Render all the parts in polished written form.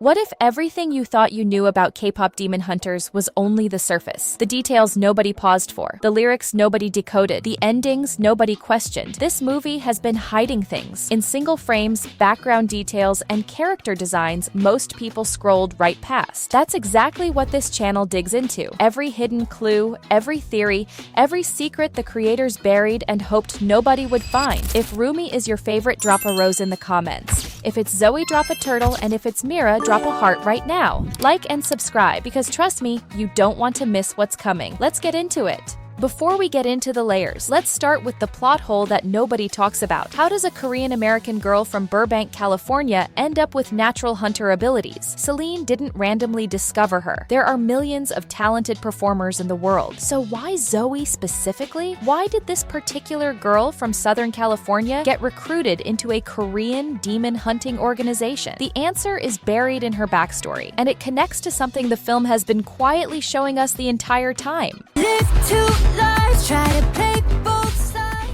What if everything you thought you knew about K-pop demon hunters was only the surface? The details nobody paused for, the lyrics nobody decoded, the endings nobody questioned. This movie has been hiding things. In single frames, background details, and character designs most people scrolled right past. That's exactly what this channel digs into. Every hidden clue, every theory, every secret the creators buried and hoped nobody would find. If Roomie is your favorite, drop a rose in the comments. If it's Zoe, drop a turtle, and if it's Meera, drop a heart right now. Like and subscribe, because trust me, you don't want to miss what's coming. Let's get into it. Before we get into the layers, let's start with the plot hole that nobody talks about. How does a Korean-American girl from Burbank, California end up with natural hunter abilities? Celine didn't randomly discover her. There are millions of talented performers in the world. So why Zoe specifically? Why did this particular girl from Southern California get recruited into a Korean demon hunting organization? The answer is buried in her backstory, and it connects to something the film has been quietly showing us the entire time.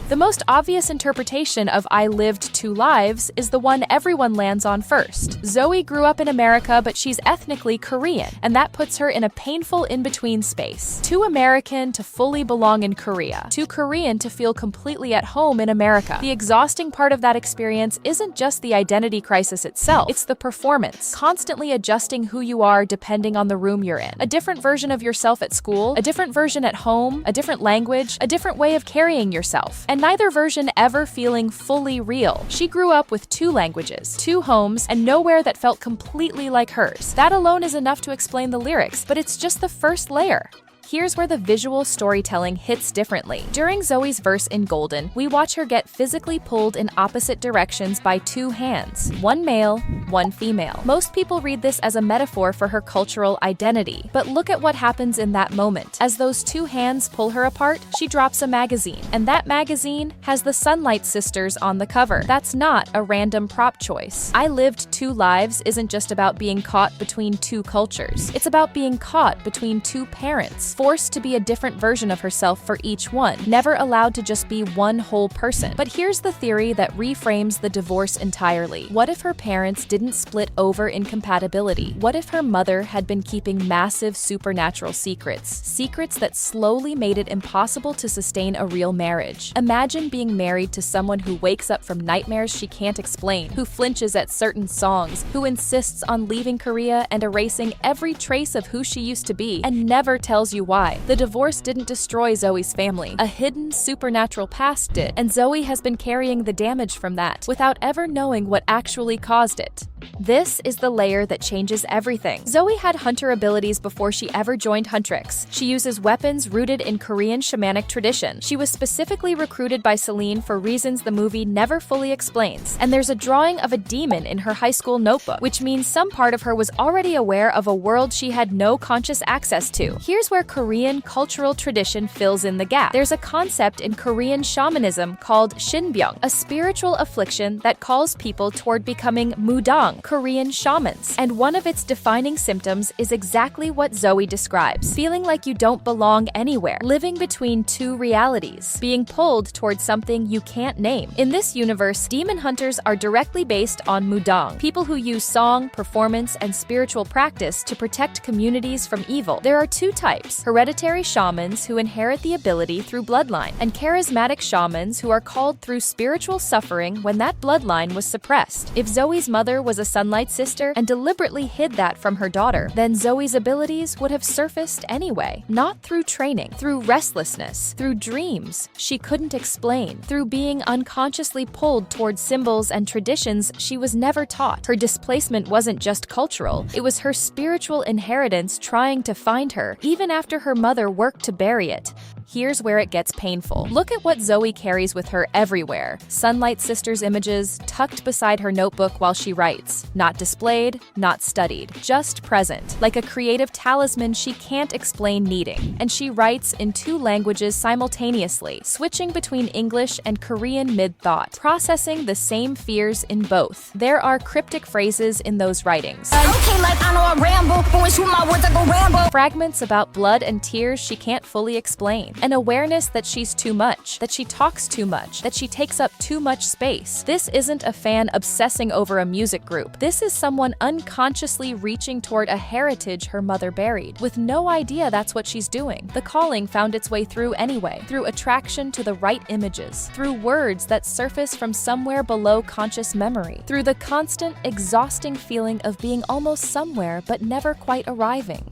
The most obvious interpretation of I lived two lives is the one everyone lands on first. Zoe grew up in America, but she's ethnically Korean, and that puts her in a painful in-between space. Too American to fully belong in Korea, too Korean to feel completely at home in America. The exhausting part of that experience isn't just the identity crisis itself, it's the performance, constantly adjusting who you are depending on the room you're in. A different version of yourself at school, a different version at home, a different language, a different way of carrying yourself. And neither version ever feeling fully real. She grew up with two languages, two homes, and nowhere that felt completely like hers. That alone is enough to explain the lyrics, but it's just the first layer. Here's where the visual storytelling hits differently. During Zoe's verse in Golden, we watch her get physically pulled in opposite directions by two hands, one male, one female. Most people read this as a metaphor for her cultural identity, but look at what happens in that moment. As those two hands pull her apart, she drops a magazine, and that magazine has the Sunlight Sisters on the cover. That's not a random prop choice. I Lived Two Lives isn't just about being caught between two cultures. It's about being caught between two parents, forced to be a different version of herself for each one, never allowed to just be one whole person. But here's the theory that reframes the divorce entirely. What if her parents didn't split over incompatibility? What if her mother had been keeping massive supernatural secrets? Secrets that slowly made it impossible to sustain a real marriage. Imagine being married to someone who wakes up from nightmares she can't explain, who flinches at certain songs, who insists on leaving Korea and erasing every trace of who she used to be, and never tells you why. The divorce didn't destroy Zoe's family. A hidden supernatural past did, and Zoe has been carrying the damage from that without ever knowing what actually caused it. This is the layer that changes everything. Zoe had hunter abilities before she ever joined Huntrix. She uses weapons rooted in Korean shamanic tradition. She was specifically recruited by Celine for reasons the movie never fully explains. And there's a drawing of a demon in her high school notebook, which means some part of her was already aware of a world she had no conscious access to. Here's where Korean cultural tradition fills in the gap. There's a concept in Korean shamanism called shinbyung, a spiritual affliction that calls people toward becoming mudang, Korean shamans. And one of its defining symptoms is exactly what Zoe describes: feeling like you don't belong anywhere, living between two realities, being pulled towards something you can't name. In this universe, demon hunters are directly based on mudang, people who use song, performance, and spiritual practice to protect communities from evil. There are two types: hereditary shamans who inherit the ability through bloodline, and charismatic shamans who are called through spiritual suffering when that bloodline was suppressed. If Zoe's mother was a Sunlight Sister and deliberately hid that from her daughter, then Zoe's abilities would have surfaced anyway. Not through training, through restlessness, through dreams she couldn't explain, through being unconsciously pulled towards symbols and traditions she was never taught. Her displacement wasn't just cultural, it was her spiritual inheritance trying to find her, even after her mother worked to bury it. Here's where it gets painful. Look at what Zoe carries with her everywhere. Sunlight Sisters images tucked beside her notebook while she writes. Not displayed, not studied, just present. Like a creative talisman she can't explain needing. And she writes in two languages simultaneously, switching between English and Korean mid-thought, processing the same fears in both. There are cryptic phrases in those writings. Okay, like I know I ramble, but when shoot my words I go ramble. Fragments about blood and tears she can't fully explain. An awareness that she's too much, that she talks too much, that she takes up too much space. This isn't a fan obsessing over a music group. This is someone unconsciously reaching toward a heritage her mother buried, with no idea that's what she's doing. The calling found its way through anyway, through attraction to the right images, through words that surface from somewhere below conscious memory, through the constant, exhausting feeling of being almost somewhere but never quite arriving.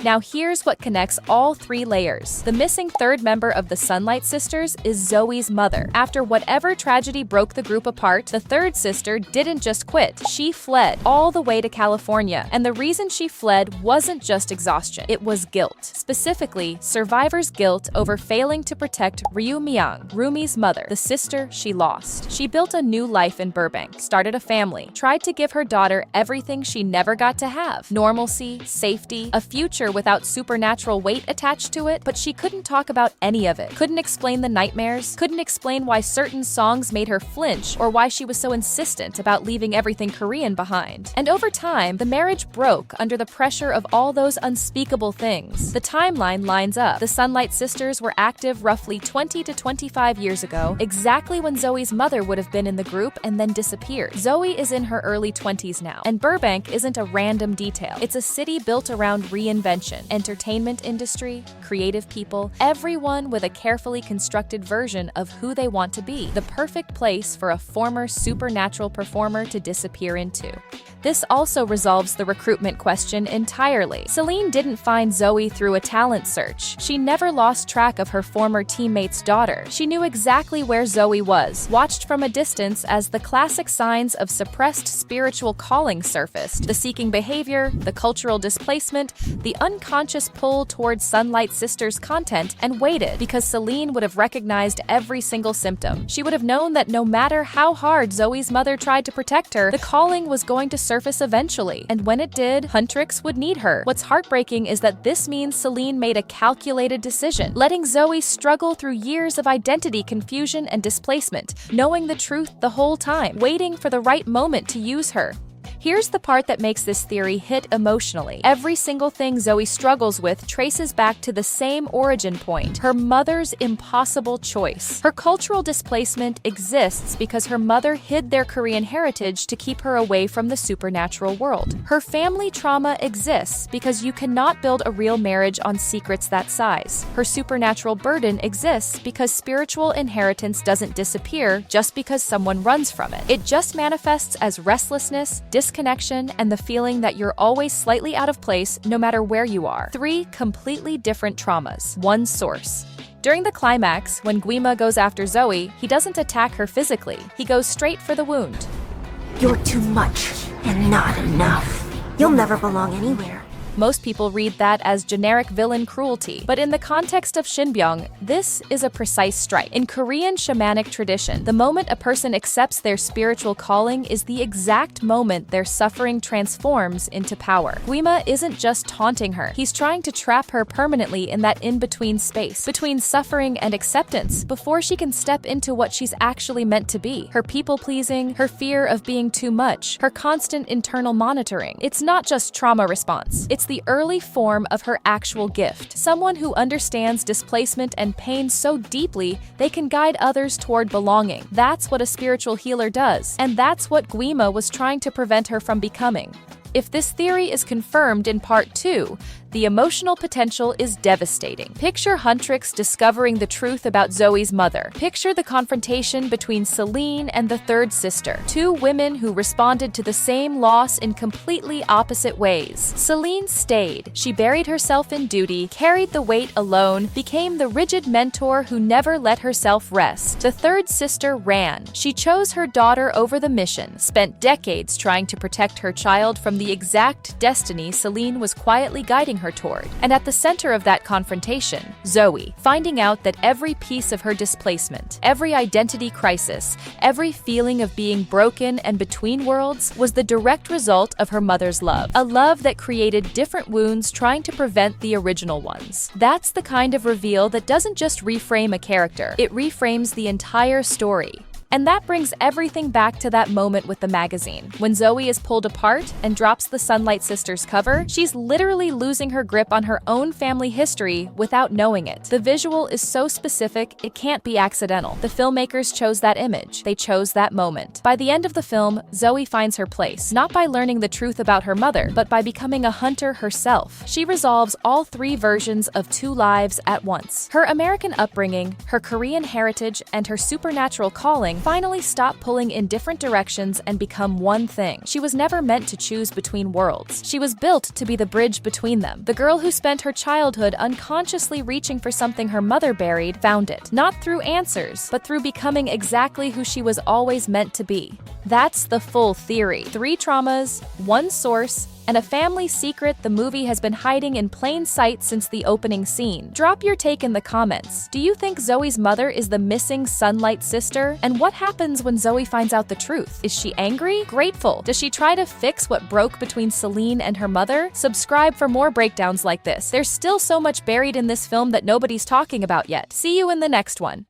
Now here's what connects all three layers. The missing third member of the Sunlight Sisters is Zoe's mother. After whatever tragedy broke the group apart, the third sister didn't just quit. She fled all the way to California. And the reason she fled wasn't just exhaustion. It was guilt. Specifically, survivor's guilt over failing to protect Roomie's mother, the sister she lost. She built a new life in Burbank, started a family, tried to give her daughter everything she never got to have. Normalcy, safety, a future without supernatural weight attached to it, but she couldn't talk about any of it. Couldn't explain the nightmares, couldn't explain why certain songs made her flinch, or why she was so insistent about leaving everything Korean behind. And over time, the marriage broke under the pressure of all those unspeakable things. The timeline lines up. The Sunlight Sisters were active roughly 20 to 25 years ago, exactly when Zoe's mother would have been in the group and then disappeared. Zoe is in her early 20s now, and Burbank isn't a random detail. It's a city built around reinvention. Entertainment industry, creative people, everyone with a carefully constructed version of who they want to be. The perfect place for a former supernatural performer to disappear into. This also resolves the recruitment question entirely. Celine didn't find Zoe through a talent search. She never lost track of her former teammate's daughter. She knew exactly where Zoe was, watched from a distance as the classic signs of suppressed spiritual calling surfaced: the seeking behavior, the cultural displacement, the unconscious pull towards Sunlight Sisters content, and waited, because Celine would have recognized every single symptom. She would have known that no matter how hard Zoe's mother tried to protect her, the calling was going to surface eventually. And when it did, Huntrix would need her. What's heartbreaking is that this means Celine made a calculated decision, letting Zoe struggle through years of identity confusion and displacement, knowing the truth the whole time, waiting for the right moment to use her. Here's the part that makes this theory hit emotionally. Every single thing Zoe struggles with traces back to the same origin point: her mother's impossible choice. Her cultural displacement exists because her mother hid their Korean heritage to keep her away from the supernatural world. Her family trauma exists because you cannot build a real marriage on secrets that size. Her supernatural burden exists because spiritual inheritance doesn't disappear just because someone runs from it. It just manifests as restlessness, disconnection, and the feeling that you're always slightly out of place no matter where you are. 3 completely different traumas, one source. During the climax, when Guima goes after Zoe, he doesn't attack her physically. He goes straight for the wound. You're too much and not enough. You'll never belong anywhere. Most people read that as generic villain cruelty, but in the context of Shinbyong, this is a precise strike. In Korean shamanic tradition, the moment a person accepts their spiritual calling is the exact moment their suffering transforms into power. Guima isn't just taunting her, he's trying to trap her permanently in that in-between space, between suffering and acceptance, before she can step into what she's actually meant to be. Her people-pleasing, her fear of being too much, her constant internal monitoring. It's not just trauma response. It's the early form of her actual gift. Someone who understands displacement and pain so deeply they can guide others toward belonging. That's what a spiritual healer does, and that's what Guima was trying to prevent her from becoming. If this theory is confirmed in part 2, the emotional potential is devastating. Picture Huntrix discovering the truth about Zoe's mother. Picture the confrontation between Celine and the third sister, 2 women who responded to the same loss in completely opposite ways. Celine stayed. She buried herself in duty, carried the weight alone, became the rigid mentor who never let herself rest. The third sister ran. She chose her daughter over the mission, spent decades trying to protect her child from the exact destiny Celine was quietly guiding her toward. And at the center of that confrontation, Zoe, finding out that every piece of her displacement, every identity crisis, every feeling of being broken and between worlds was the direct result of her mother's love. A love that created different wounds trying to prevent the original ones. That's the kind of reveal that doesn't just reframe a character, it reframes the entire story. And that brings everything back to that moment with the magazine. When Zoe is pulled apart and drops the Sunlight Sisters cover, she's literally losing her grip on her own family history without knowing it. The visual is so specific, it can't be accidental. The filmmakers chose that image. They chose that moment. By the end of the film, Zoe finds her place, not by learning the truth about her mother, but by becoming a hunter herself. She resolves all three versions of two lives at once. Her American upbringing, her Korean heritage, and her supernatural calling finally stop pulling in different directions and become one thing. She was never meant to choose between worlds. She was built to be the bridge between them. The girl who spent her childhood unconsciously reaching for something her mother buried found it, not through answers, but through becoming exactly who she was always meant to be. That's the full theory. 3 traumas, 1 source, and a family secret the movie has been hiding in plain sight since the opening scene. Drop your take in the comments. Do you think Zoe's mother is the missing Sunlight Sister? And what happens when Zoe finds out the truth? Is she angry? Grateful? Does she try to fix what broke between Celine and her mother? Subscribe for more breakdowns like this. There's still so much buried in this film that nobody's talking about yet. See you in the next one.